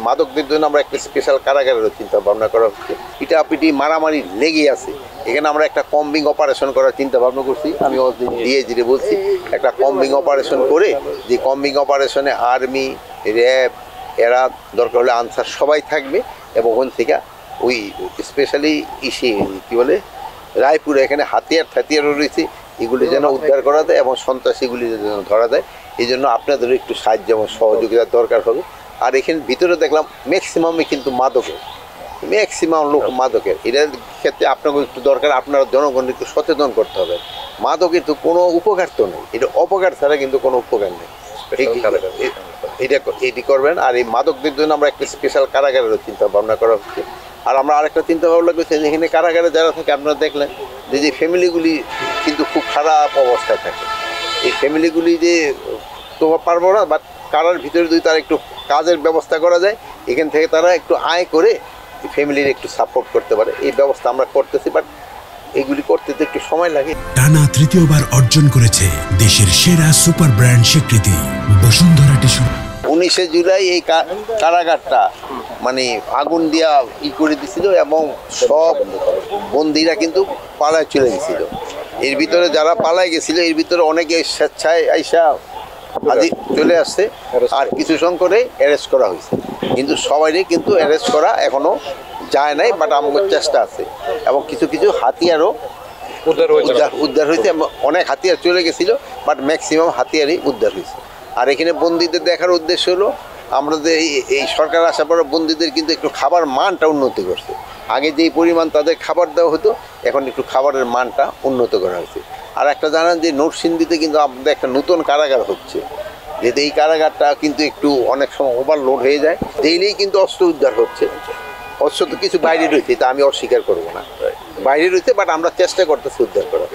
মাদকদের জন্য আমরা একটা স্পেশাল কারাগারেরও চিন্তা ভাবনা করা হচ্ছে। পিটাপিটি মারামারি লেগে আছে, এখানে আমরা একটা কম্বিং অপারেশন করার চিন্তা ভাবনা করছি। আমি ডিএজিরে বলছি একটা কম্বিং অপারেশন করে, যে কম্বিং অপারেশনে আর্মি, র্যাব, এরা দরকার হলে আনসার সবাই থাকবে, এবং ওখান থেকে ওই স্পেশালি কী বলে রায়পুরে এখানে হাতিয়ারও রয়েছে, এগুলি যেন উদ্ধার করা যায় এবং সন্ত্রাসীগুলি যেন ধরা যায়। এই জন্য আপনাদেরও একটু সাহায্য এবং সহযোগিতার দরকার হবে। আর এখানে ভিতরে দেখলাম ম্যাক্সিমামই কিন্তু ম্যাক্সিমাম লোক মাদকের। এটার ক্ষেত্রে আপনাকে একটু দরকার, আপনারা জনগণকে একটু সচেতন করতে হবে। মাদকের তো কোনো উপকার তো নেই, এটা অপকার ছাড়া কিন্তু কোনো উপকার নেই। এটি করবেন। আর এই মাদকদের জন্য আমরা একটা স্পেশাল কারাগারেরও চিন্তা ভাবনা করা হচ্ছে। আর আমরা আরেকটা চিন্তা ভাবনা করছি, যেখানে কারাগারে যারা থাকে আপনারা দেখলেন যে ফ্যামিলিগুলি কিন্তু খুব খারাপ অবস্থায় থাকে। এই ফ্যামিলিগুলি যে তো পারবো না, বাট কারার ভিতরে যদি তারা একটু কাজের ব্যবস্থা করা যায়, এখান থেকে তারা একটু আয় করে ফ্যামিলির একটু সাপোর্ট করতে পারে, এই ব্যবস্থা আমরা করতেছি। বাট এগুলি করতে তো একটু সময় লাগে। টানা তৃতীয়বার অর্জন করেছে দেশের সেরা সুপার ব্র্যান্ড স্বীকৃতি বসুন্ধরা টিস্যু। 19শে জুলাই এই কারাগারটা মানে আগুন দিয়া করে দিছিল, এবং সব বন্দীরা কিন্তু পালায় চলে গেছিল। এর ভিতরে যারা পালায় গেছিল, এর ভিতরে অনেকে স্বেচ্ছায় আইসা আদি চলে আসছে, আর কিছু সংখ্যরে অ্যারেস্ট করা হয়েছে। কিন্তু সবাইরে কিন্তু অ্যারেস্ট করা এখনো যায় নাই, বাট আমাদের চেষ্টা আছে। এবং কিছু হাতিয়ারও উদ্ধার হয়েছে, অনেক হাতিয়ার চলে গেছিল, বাট ম্যাক্সিমাম হাতিয়ারই উদ্ধার হয়েছে। আর এখানে বন্দীদের দেখার উদ্দেশ্য হলো, আমাদের এই সরকার আসার পর বন্দীদের কিন্তু একটু খাবার মানটা উন্নতি করছে। আগে যেই পরিমাণ তাদের খাবার দেওয়া হতো, এখন একটু খাবারের মানটা উন্নত করা হয়েছে। আর একটা জানান যে নরসিংদীতে কিন্তু আমাদের একটা নতুন কারাগার হচ্ছে, যেহেতু এই কারাগারটা কিন্তু একটু অনেক সময় ওভারলোড হয়ে যায়। ডেইলি কিন্তু অস্ত্র উদ্ধার হচ্ছে, অস্ত্র তো কিছু বাইরে রয়েছে, তা আমি অস্বীকার করবো না, বাইরে রয়েছে, বাট আমরা চেষ্টা করতেছি উদ্ধার করার।